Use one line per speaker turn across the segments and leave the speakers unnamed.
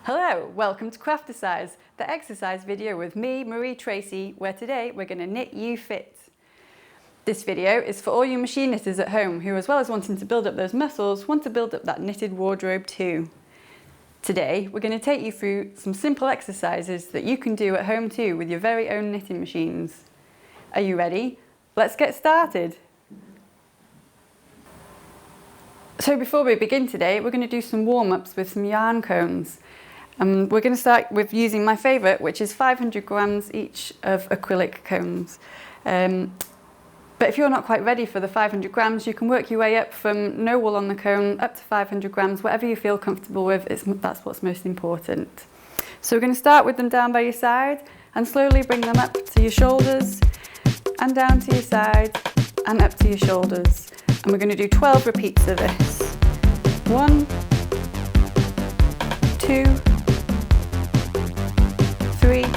Hello, welcome to CRAFTERCISE, the exercise video with me, Marie Tracey, where today we're going to knit you fit. This video is for all you machine knitters at home who, as well as wanting to build up those muscles, want to build up that knitted wardrobe too. Today we're going to take you through some simple exercises that you can do at home too with your very own knitting machines. Are you ready? Let's get started. So before we begin today, we're going to do some warm-ups with some yarn cones. We're going to start with using my favourite, which is 500 grams each of acrylic cones. But if you're not quite ready for the 500 grams, you can work your way up from no wool on the cone up to 500 grams, whatever you feel comfortable with, that's what's most important. So we're going to start with them down by your side and slowly bring them up to your shoulders and down to your side and up to your shoulders. And we're going to do 12 repeats of this. 1, 2, 3, 4.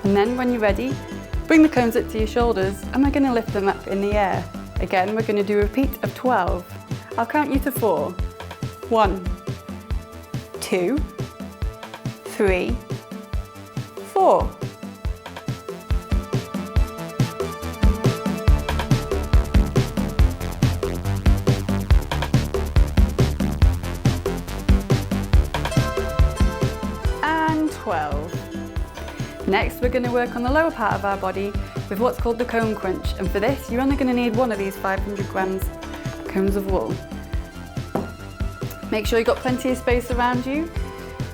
And then when you're ready, bring the cones up to your shoulders and we're going to lift them up in the air. Again, we're going to do a repeat of 12. I'll count you to 4. 1, 2, 3, 4. And 12. Next, we're going to work on the lower part of our body with what's called the cone crunch, and for this you're only going to need one of these 500 grams cones of wool. Make sure you've got plenty of space around you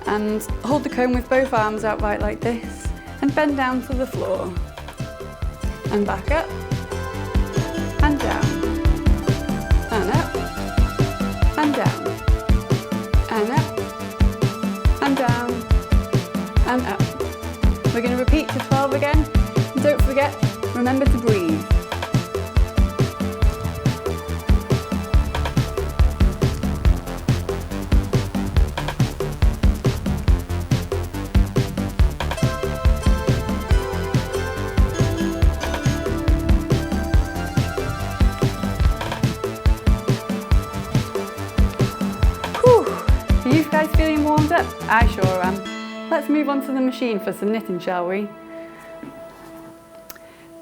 and hold the cone with both arms outright like this and bend down to the floor and back up and down and up and down and up and down and up. We're going to repeat to 12 again, and don't forget, remember to breathe. Whew, are you guys feeling warmed up? I sure am. Let's move on to the machine for some knitting, shall we?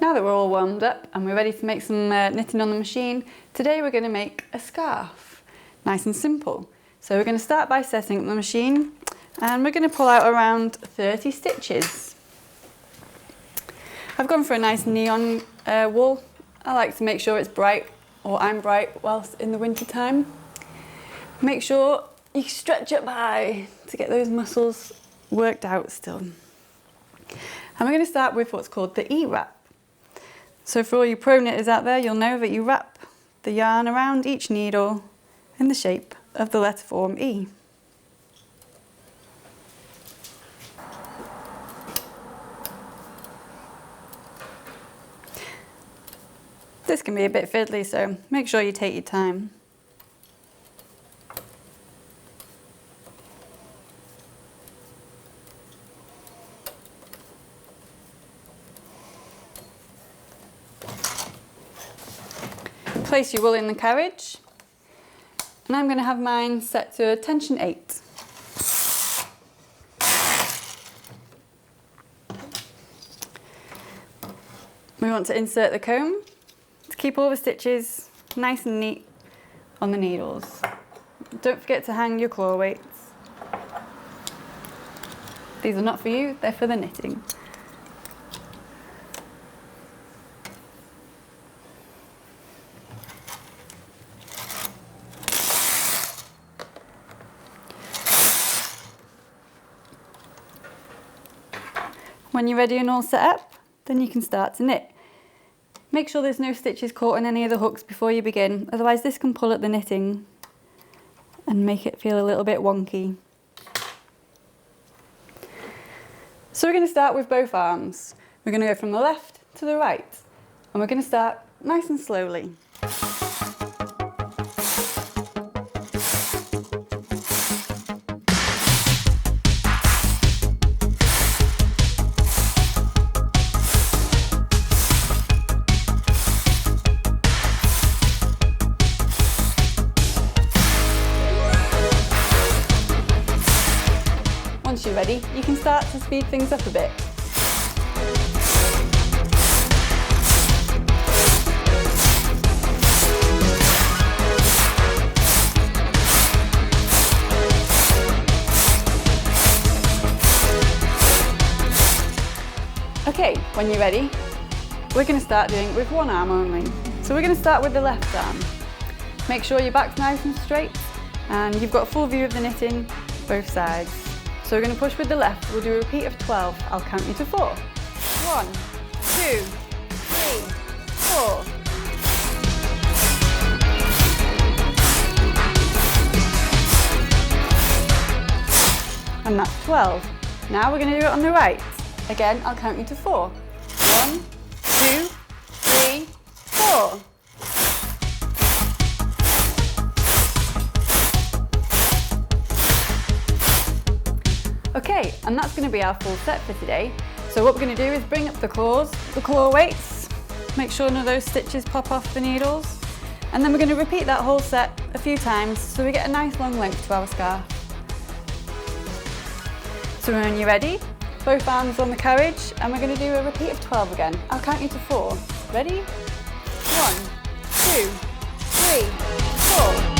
Now that we're all warmed up and we're ready to make some knitting on the machine, today we're going to make a scarf. Nice and simple. So we're going to start by setting up the machine and we're going to pull out around 30 stitches. I've gone for a nice neon wool. I like to make sure it's bright, or I'm bright whilst in the winter time. Make sure you stretch up high to get those muscles worked out still. And we're going to start with what's called the E-wrap. So for all you pro knitters out there, you'll know that you wrap the yarn around each needle in the shape of the letter form E. This can be a bit fiddly, so make sure you take your time. Place your wool in the carriage, and I'm going to have mine set to tension 8. We want to insert the comb to keep all the stitches nice and neat on the needles. Don't forget to hang your claw weights. These are not for you, they're for the knitting. When you're ready and all set up, then you can start to knit. Make sure there's no stitches caught in any of the hooks before you begin, otherwise this can pull at the knitting and make it feel a little bit wonky. So we're going to start with both arms. We're going to go from the left to the right, and we're going to start nice and slowly. Once you're ready, you can start to speed things up a bit. Okay, when you're ready, we're going to start doing it with one arm only. So we're going to start with the left arm. Make sure your back's nice and straight and you've got a full view of the knitting, both sides. So we're going to push with the left. We'll do a repeat of 12. I'll count you to 4. 1, 2, 3, 4. And that's 12. Now we're going to do it on the right. Again, I'll count you to 4. 1, 2, 3, 4. Okay, and that's going to be our full set for today. So what we're going to do is bring up the claw weights, make sure none of those stitches pop off the needles, and then we're going to repeat that whole set a few times so we get a nice long length to our scarf. So when you're ready, both arms on the carriage, and we're going to do a repeat of 12 again. I'll count you to 4. Ready? 1, 2, 3, 4.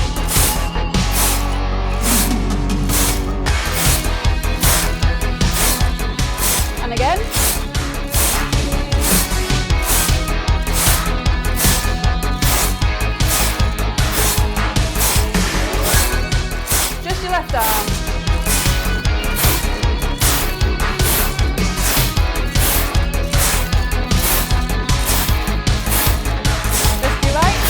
And again. Just your left arm. Just your right.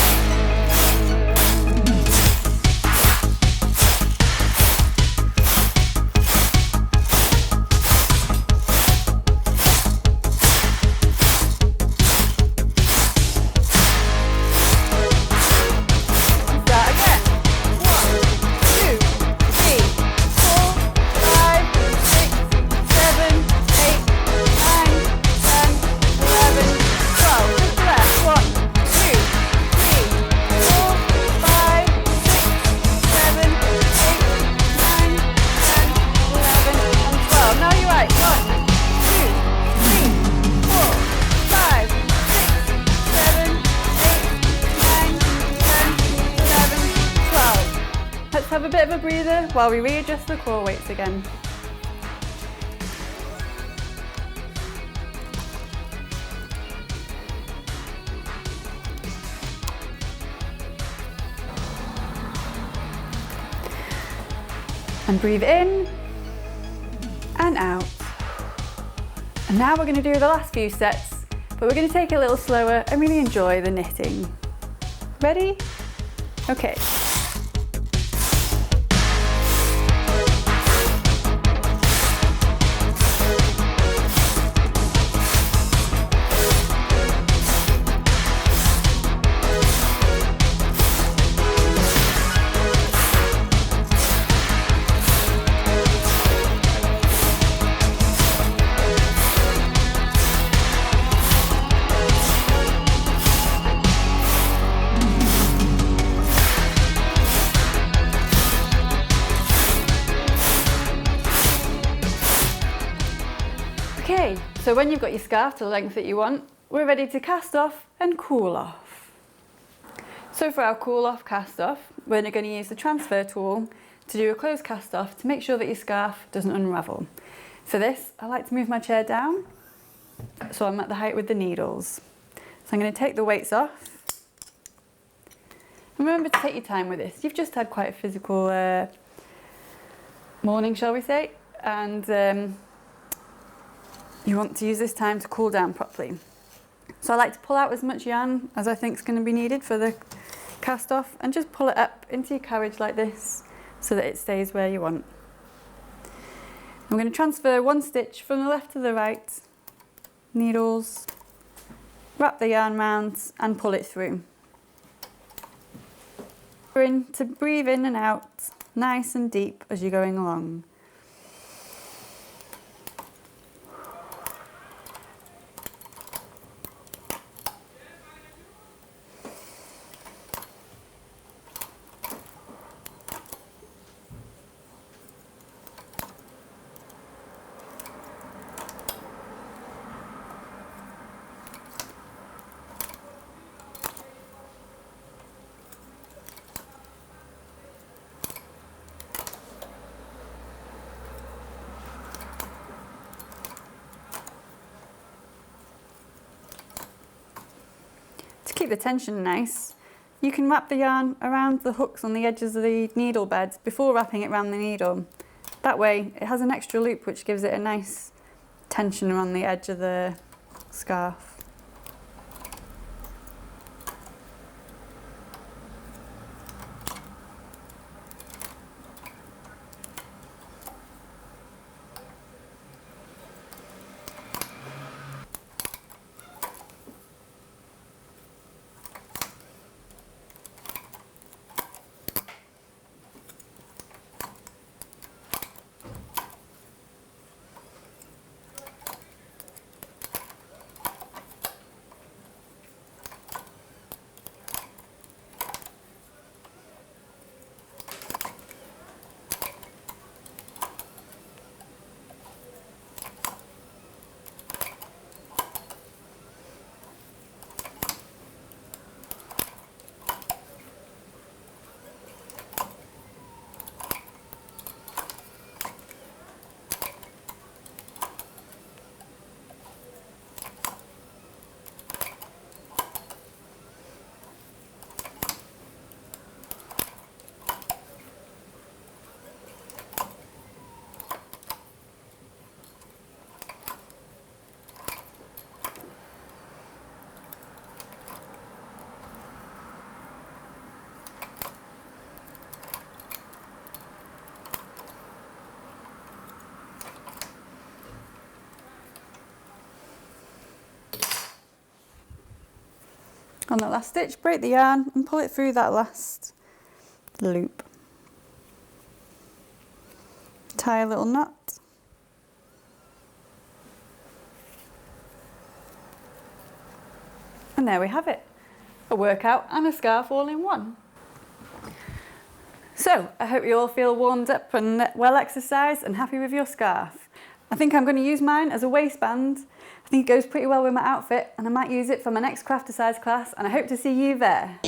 Have a bit of a breather while we readjust the claw weights again. And breathe in and out. And now we're going to do the last few sets, but we're going to take it a little slower and really enjoy the knitting. Ready? Okay. Okay, so when you've got your scarf to the length that you want, we're ready to cast off and cool off. So for our cool off cast off, we're going to use the transfer tool to do a close cast off to make sure that your scarf doesn't unravel. For this, I like to move my chair down so I'm at the height with the needles. So I'm going to take the weights off. And remember to take your time with this. You've just had quite a physical morning, shall we say, and you want to use this time to cool down properly. So I like to pull out as much yarn as I think is going to be needed for the cast off and just pull it up into your carriage like this so that it stays where you want. I'm going to transfer one stitch from the left to the right, needles, wrap the yarn round and pull it through. Remember to breathe in and out, nice and deep as you're going along. To keep the tension nice, you can wrap the yarn around the hooks on the edges of the needle bed before wrapping it around the needle. That way it has an extra loop which gives it a nice tension around the edge of the scarf. On the last stitch, break the yarn and pull it through that last loop. Tie a little knot. And there we have it. A workout and a scarf all in one. So, I hope you all feel warmed up and well exercised and happy with your scarf. I think I'm going to use mine as a waistband. I think it goes pretty well with my outfit and I might use it for my next CRAFTERCISE class and I hope to see you there.